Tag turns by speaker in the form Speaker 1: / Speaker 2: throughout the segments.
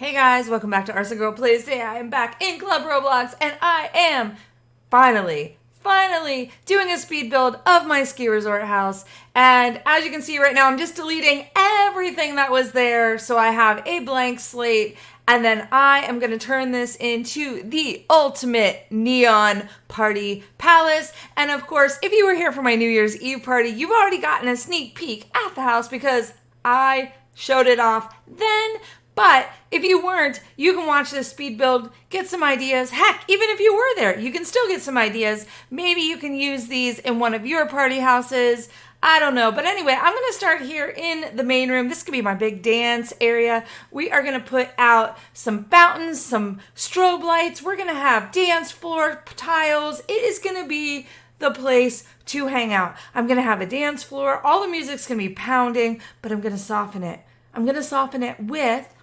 Speaker 1: Hey guys, welcome back to Arsen Girl Plays. Today I am back in Club Roblox and I am finally doing a speed build of my ski resort house. And as you can see right now, I'm just deleting everything that was there. So I have a blank slate, and then I am going to turn this into the ultimate neon party palace. And of course, if you were here for my New Year's Eve party, you've already gotten a sneak peek at the house because I showed it off then. But if you weren't, you can watch this speed build, get some ideas. Heck, even if you were there, you can still get some ideas. Maybe you can use these in one of your party houses. I don't know. But anyway, I'm going to start here in the main room. This could be my big dance area. We are going to put out some fountains, some strobe lights. We're going to have dance floor tiles. It is going to be the place to hang out. I'm going to have a dance floor. All the music's going to be pounding, but I'm going to soften it. I'm going to soften it with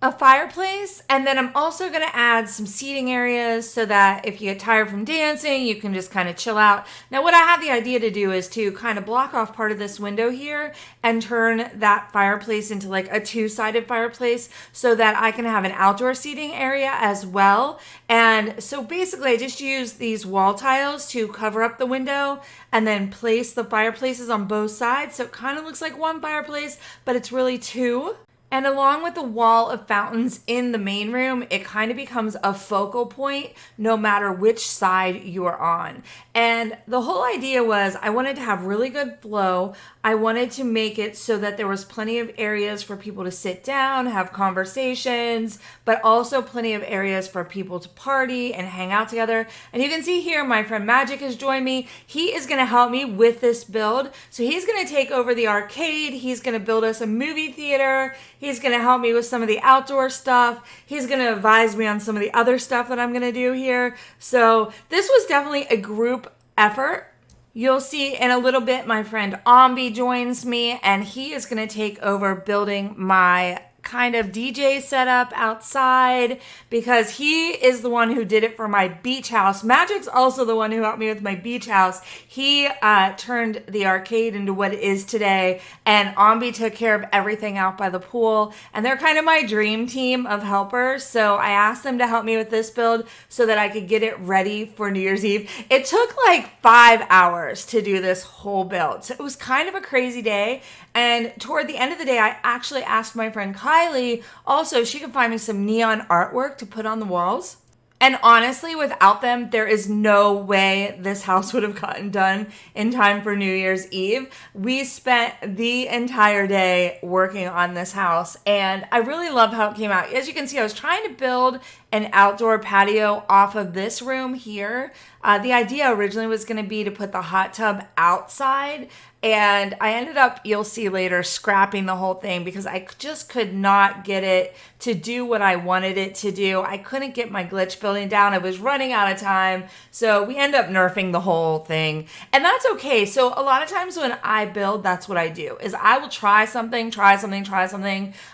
Speaker 1: a fireplace, and then I'm also going to add some seating areas so that if you get tired from dancing, you can just kind of chill out. Now, what I have the idea to do is to kind of block off part of this window here and turn that fireplace into like a two-sided fireplace so that I can have an outdoor seating area as well. And so basically, I just use these wall tiles to cover up the window and then place the fireplaces on both sides. So it kind of looks like one fireplace, but it's really two. And along with the wall of fountains in the main room, it kind of becomes a focal point no matter which side you are on. And the whole idea was I wanted to have really good flow. I wanted to make it so that there was plenty of areas for people to sit down, have conversations, but also plenty of areas for people to party and hang out together. And you can see here, my friend Magic has joined me. He is going to help me with this build. So he's going to take over the arcade. He's going to build us a movie theater. He's going to help me with some of the outdoor stuff. He's going to advise me on some of the other stuff that I'm going to do here. So this was definitely a group effort. You'll see in a little bit, my friend Ombi joins me, and he is going to take over building my kind of DJ setup outside because he is the one who did it for my beach house. Magic's also the one who helped me with my beach house. He turned the arcade into what it is today, and Ombi took care of everything out by the pool, and they're kind of my dream team of helpers. So I asked them to help me with this build so that I could get it ready for New Year's Eve. It took like 5 hours to do this whole build, so it was kind of a crazy day. And toward the end of the day, I actually asked my friend Kylie also if she could find me some neon artwork to put on the walls. And honestly, without them, there is no way this house would have gotten done in time for New Year's Eve. We spent the entire day working on this house, and I really love how it came out. As you can see, I was trying to build an outdoor patio off of this room here. The idea originally was going to be to put the hot tub outside, and I ended up, you'll see later, scrapping the whole thing because I just could not get it to do what I wanted it to do. I couldn't get my glitch building down. I was running out of time. So we end up nerfing the whole thing. And that's okay. So a lot of times when I build, that's what I do, is I will try something.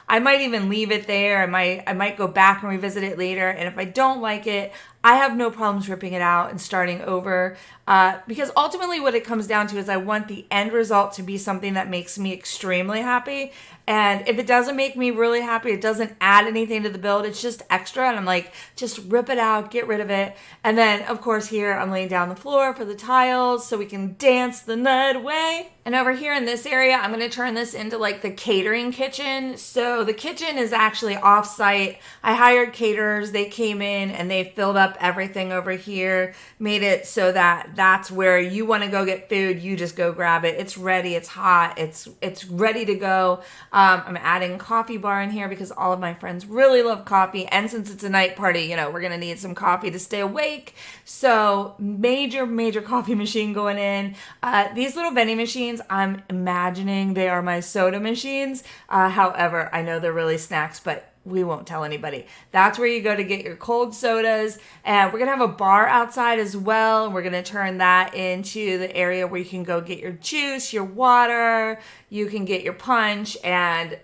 Speaker 1: I might even leave it there. I might go back and revisit it later. And if I don't like it, I have no problems ripping it out and starting over because ultimately what it comes down to is I want the end result to be something that makes me extremely happy. And if it doesn't make me really happy, it doesn't add anything to the build, it's just extra. And I'm like, just rip it out, get rid of it. And then, of course, here I'm laying down the floor for the tiles so we can dance the night away. And over here in this area, I'm going to turn this into like the catering kitchen. So the kitchen is actually off-site. I hired caterers. They came in and they filled up everything over here, made it so that that's where you want to go get food. You just go grab it. It's ready. It's hot. It's ready to go. I'm adding a coffee bar in here because all of my friends really love coffee. And since it's a night party, you know, we're going to need some coffee to stay awake. So major coffee machine going in. These little vending machines, I'm imagining they are my soda machines. However, I know they're really snacks, but we won't tell anybody. That's where you go to get your cold sodas. And we're going to have a bar outside as well. And we're going to turn that into the area where you can go get your juice, your water. You can get your punch and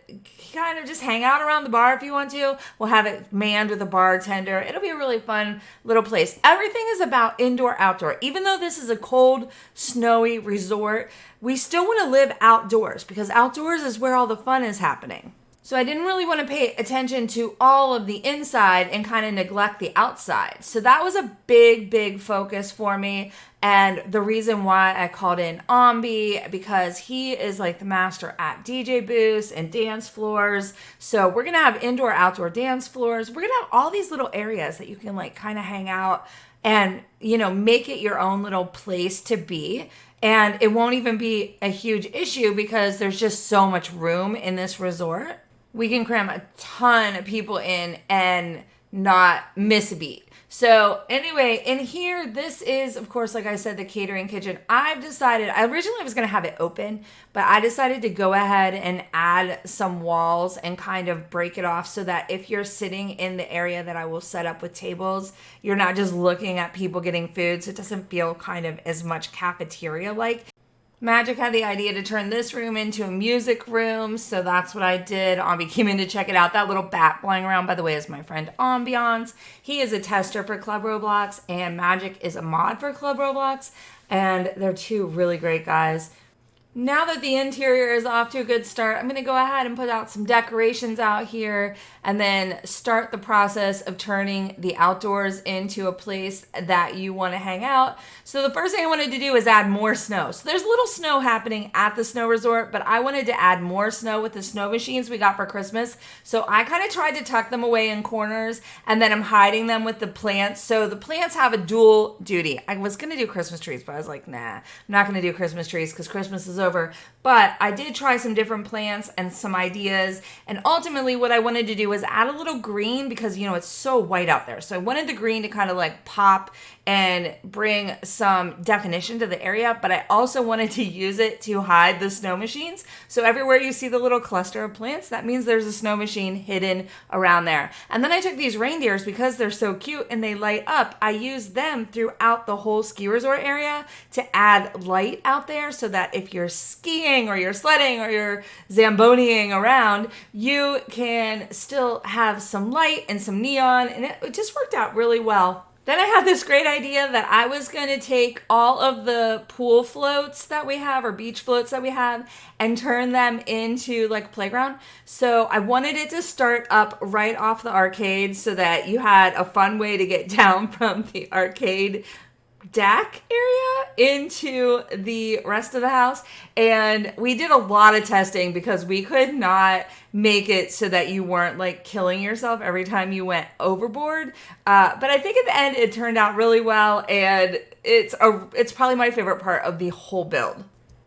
Speaker 1: kind of just hang out around the bar if you want to. We'll have it manned with a bartender. It'll be a really fun little place. Everything is about indoor, outdoor. Even though this is a cold, snowy resort, we still want to live outdoors because outdoors is where all the fun is happening. So I didn't really want to pay attention to all of the inside and kind of neglect the outside. So that was a big focus for me. And the reason why I called in Ambi, because he is like the master at DJ booths and dance floors. So we're going to have indoor, outdoor dance floors. We're going to have all these little areas that you can like kind of hang out and, you know, make it your own little place to be. And it won't even be a huge issue because there's just so much room in this resort. We can cram a ton of people in and not miss a beat. So anyway, in here, this is, of course, like I said, the catering kitchen. I've decided, originally I was going to have it open, but I decided to go ahead and add some walls and kind of break it off so that if you're sitting in the area that I will set up with tables, you're not just looking at people getting food, so it doesn't feel kind of as much cafeteria-like. Magic had the idea to turn this room into a music room, so that's what I did. Ambi came in to check it out. That little bat flying around, by the way, is my friend Ambiance. He is a tester for Club Roblox, and Magic is a mod for Club Roblox, and they're two really great guys. Now that the interior is off to a good start, I'm going to go ahead and put out some decorations out here and then start the process of turning the outdoors into a place that you want to hang out. So the first thing I wanted to do is add more snow. So there's a little snow happening at the snow resort, but I wanted to add more snow with the snow machines we got for Christmas. So I kind of tried to tuck them away in corners, and then I'm hiding them with the plants. So the plants have a dual duty. I was going to do Christmas trees, but I was like, nah, I'm not going to do Christmas trees because Christmas is over. But I did try some different plants and some ideas. And ultimately what I wanted to do was add a little green because, you know, it's so white out there. So I wanted the green to kind of like pop and bring some definition to the area, but I also wanted to use it to hide the snow machines. So everywhere you see the little cluster of plants, that means there's a snow machine hidden around there. And then I took these reindeers because they're so cute and they light up. I used them throughout the whole ski resort area to add light out there so that if you're skiing or you're sledding or you're Zamboniing around, you can still have some light and some neon, and it just worked out really well. Then I had this great idea that I was going to take all of the pool floats that we have or beach floats that we have and turn them into like a playground. So I wanted it to start up right off the arcade so that you had a fun way to get down from the arcade deck area into the rest of the house. And we did a lot of testing because we could not make it so that you weren't like killing yourself every time you went overboard. But I think at the end it turned out really well, and it's probably my favorite part of the whole build.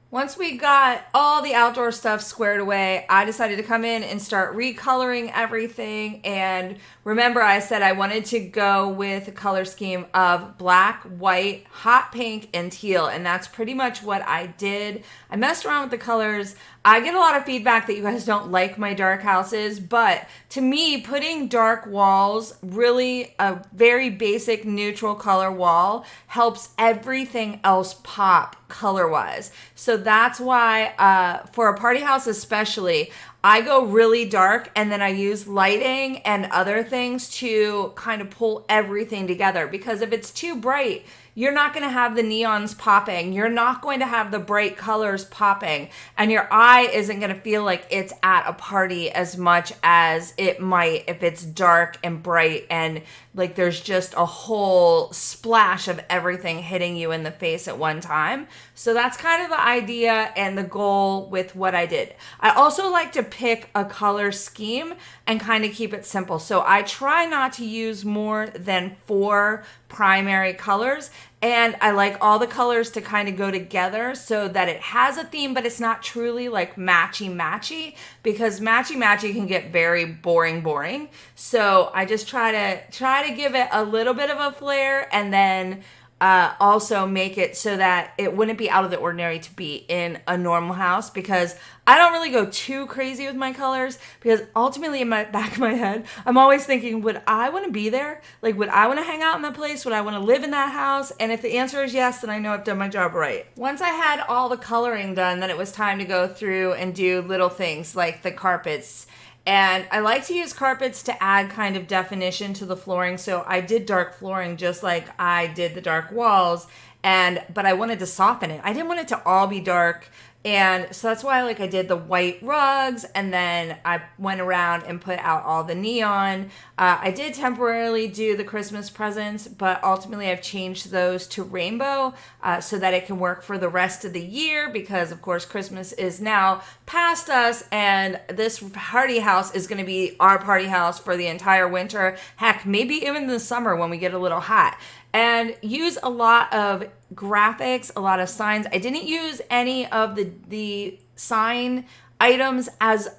Speaker 1: Once we got all the outdoor stuff squared away, I decided to come in and start recoloring everything. And remember, I said I wanted to go with a color scheme of black, white, hot pink, and teal. And that's pretty much what I did. I messed around with the colors. I get a lot of feedback that you guys don't like my dark houses, but to me, putting dark walls, really a very basic neutral color wall, helps everything else pop color-wise. So that's why for a party house especially, I go really dark and then I use lighting and other things to kind of pull everything together, because if it's too bright, you're not going to have the neons popping. You're not going to have the bright colors popping. And your eye isn't going to feel like it's at a party as much as it might if it's dark and bright and like there's just a whole splash of everything hitting you in the face at one time. So that's kind of the idea and the goal with what I did. I also like to pick a color scheme and kind of keep it simple. So I try not to use more than 4 primary colors, and I like all the colors to kind of go together so that it has a theme, but it's not truly like matchy, because matchy can get very boring. So I just try to give it a little bit of a flair, and then also make it so that it wouldn't be out of the ordinary to be in a normal house, because I don't really go too crazy with my colors, because ultimately in my back of my head, I'm always thinking, would I want to be there? Like, would I want to hang out in that place? Would I want to live in that house? And if the answer is yes, then I know I've done my job right. Once I had all the coloring done, then it was time to go through and do little things like the carpets. And I like to use carpets to add kind of definition to the flooring. So I did dark flooring just like I did the dark walls, but I wanted to soften it. I didn't want it to all be dark And so that's why like I did the white rugs, and then I went around and put out all the neon. I did temporarily do the Christmas presents, but ultimately I've changed those to rainbow so that it can work for the rest of the year, because of course Christmas is now past us, and this party house is going to be our party house for the entire winter. Heck, maybe even the summer when we get a little hot. And use a lot of graphics, a lot of signs. I didn't use any of the sign items as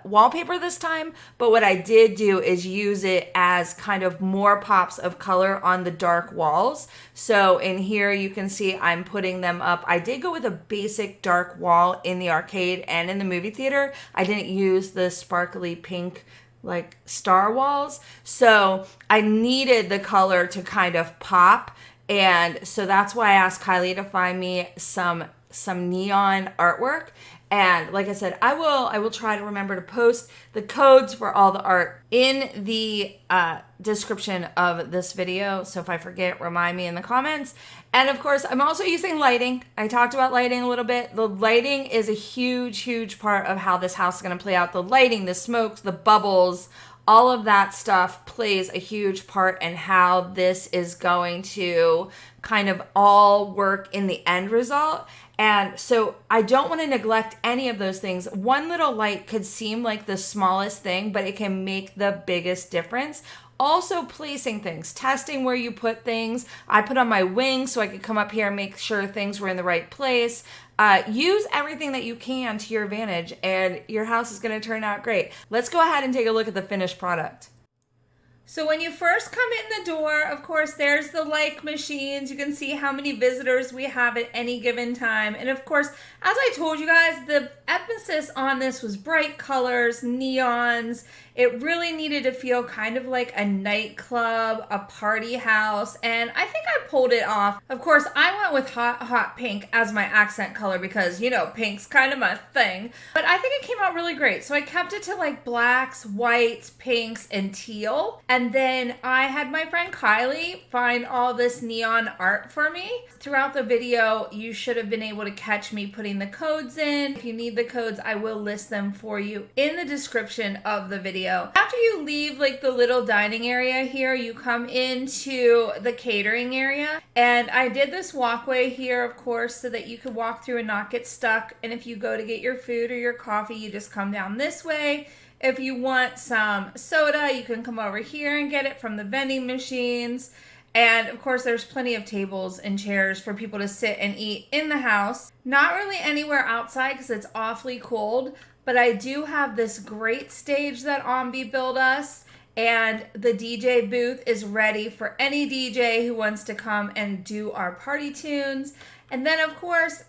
Speaker 1: wallpaper this time, but what I did do is use it as kind of more pops of color on the dark walls. So in here you can see I'm putting them up. I did go with a basic dark wall in the arcade and in the movie theater. I didn't use the sparkly pink like star walls. So I needed the color to kind of pop. And so that's why I asked Kylie to find me some neon artwork. And like I said, I will try to remember to post the codes for all the art in the description of this video. So if I forget, remind me in the comments. And of course, I'm also using lighting. I talked about lighting a little bit. The lighting is a huge part of how this house is going to play out. The lighting, the smokes, the bubbles, all of that stuff plays a huge part in how this is going to kind of all work in the end result. And so I don't want to neglect any of those things. One little light could seem like the smallest thing, but it can make the biggest difference. Also placing things, testing where you put things. I put on my wing so I could come up here and make sure things were in the right place. Use everything that you can to your advantage, and your house is going to turn out great. Let's go ahead and take a look at the finished product. So when you first come in the door, of course, there's the like machines. You can see how many visitors we have at any given time. And of course, as I told you guys, the emphasis on this was bright colors, neons. It really needed to feel kind of like a nightclub, a party house, and I think I pulled it off. Of course, I went with hot pink as my accent color because, you know, pink's kind of my thing. But I think it came out really great. So I kept it to like blacks, whites, pinks, and teal. And then I had my friend Kylie find all this neon art for me. Throughout the video, you should have been able to catch me putting the codes in. If you need the codes, I will list them for you in the description of the video. After you leave like the little dining area here, you come into the catering area. And I did this walkway here, of course, so that you could walk through and not get stuck. And if you go to get your food or your coffee, you just come down this way. If you want some soda, you can come over here and get it from the vending machines. And of course, there's plenty of tables and chairs for people to sit and eat in the house. Not really anywhere outside because it's awfully cold. But I do have this great stage that Ombi built us, and the DJ booth is ready for any DJ who wants to come and do our party tunes. And then, of course,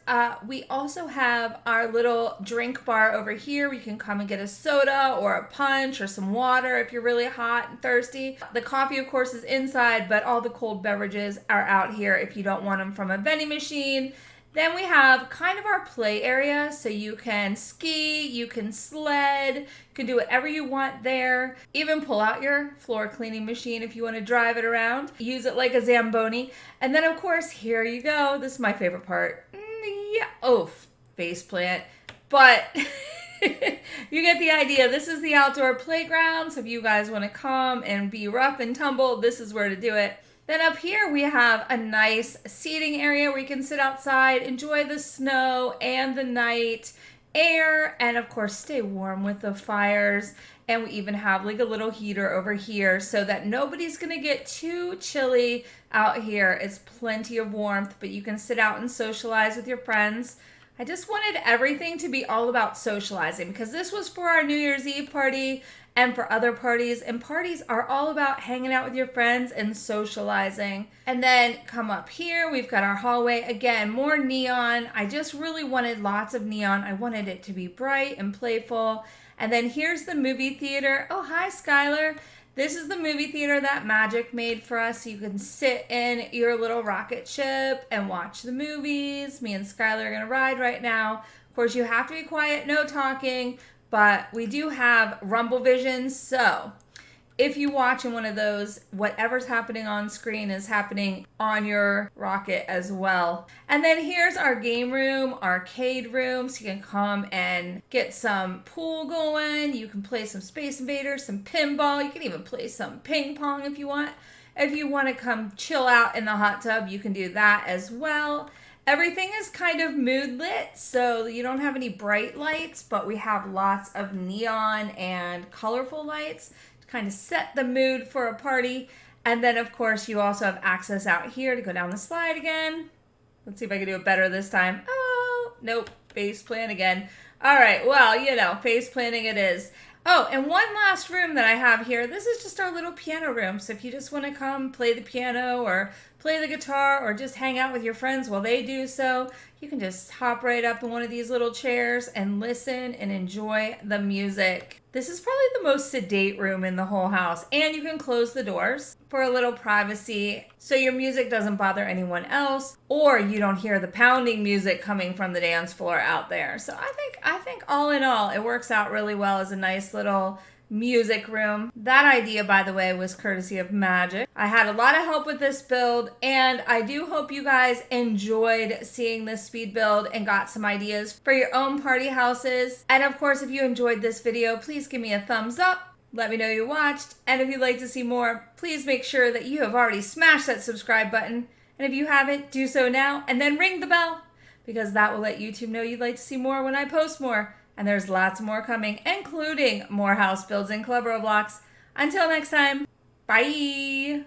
Speaker 1: we also have our little drink bar over here where you can come and get a soda or a punch or some water if you're really hot and thirsty. The coffee, of course, is inside, but all the cold beverages are out here if you don't want them from a vending machine. Then we have kind of our play area, so you can ski, you can sled, you can do whatever you want there. Even pull out your floor cleaning machine if you want to drive it around. Use it like a Zamboni. And then, of course, here you go. This is my favorite part. Yeah. Oh, faceplant. But you get the idea. This is the outdoor playground, so if you guys want to come and be rough and tumble, this is where to do it. Then up here we have a nice seating area where you can sit outside, enjoy the snow and the night air, and of course stay warm with the fires. And we even have like a little heater over here so that nobody's gonna get too chilly out here. It's plenty of warmth, but you can sit out and socialize with your friends. I just wanted everything to be all about socializing because this was for our New Year's Eve party and for other parties. And parties are all about hanging out with your friends and socializing. And then come up here, we've got our hallway. Again, more neon. I just really wanted lots of neon. I wanted it to be bright and playful. And then here's the movie theater. Oh, hi, Skylar. This is the movie theater that Magic made for us. You can sit in your little rocket ship and watch the movies. Me and Skylar are going to ride right now. Of course, you have to be quiet, no talking, but we do have rumble vision. So if you watch in one of those, whatever's happening on screen is happening on your rocket as well. And then here's our game room, arcade room, so you can come and get some pool going. You can play some Space Invaders, some pinball. You can even play some ping pong if you want. If you want to come chill out in the hot tub, you can do that as well. Everything is kind of mood lit, so you don't have any bright lights, but we have lots of neon and colorful lights to kind of set the mood for a party. And then, of course, you also have access out here to go down the slide again. Let's see if I can do it better this time. Oh, nope, face plan again. All right, well, you know, face planning it is. Oh, and one last room that I have here. This is just our little piano room. So if you just want to come play the piano or play the guitar or just hang out with your friends while they do so, you can just hop right up in one of these little chairs and listen and enjoy the music. This is probably the most sedate room in the whole house. And you can close the doors for a little privacy so your music doesn't bother anyone else or you don't hear the pounding music coming from the dance floor out there. So I think all in all, it works out really well as a nice little music room. That idea, by the way, was courtesy of Magic. I had a lot of help with this build, and I do hope you guys enjoyed seeing this speed build and got some ideas for your own party houses. And of course, if you enjoyed this video, please give me a thumbs up. Let me know you watched. And if you'd like to see more, please make sure that you have already smashed that subscribe button. And if you haven't, do so now and then ring the bell, because that will let YouTube know you'd like to see more when I post more. And there's lots more coming, including more house builds in Club Roblox. Until next time, bye!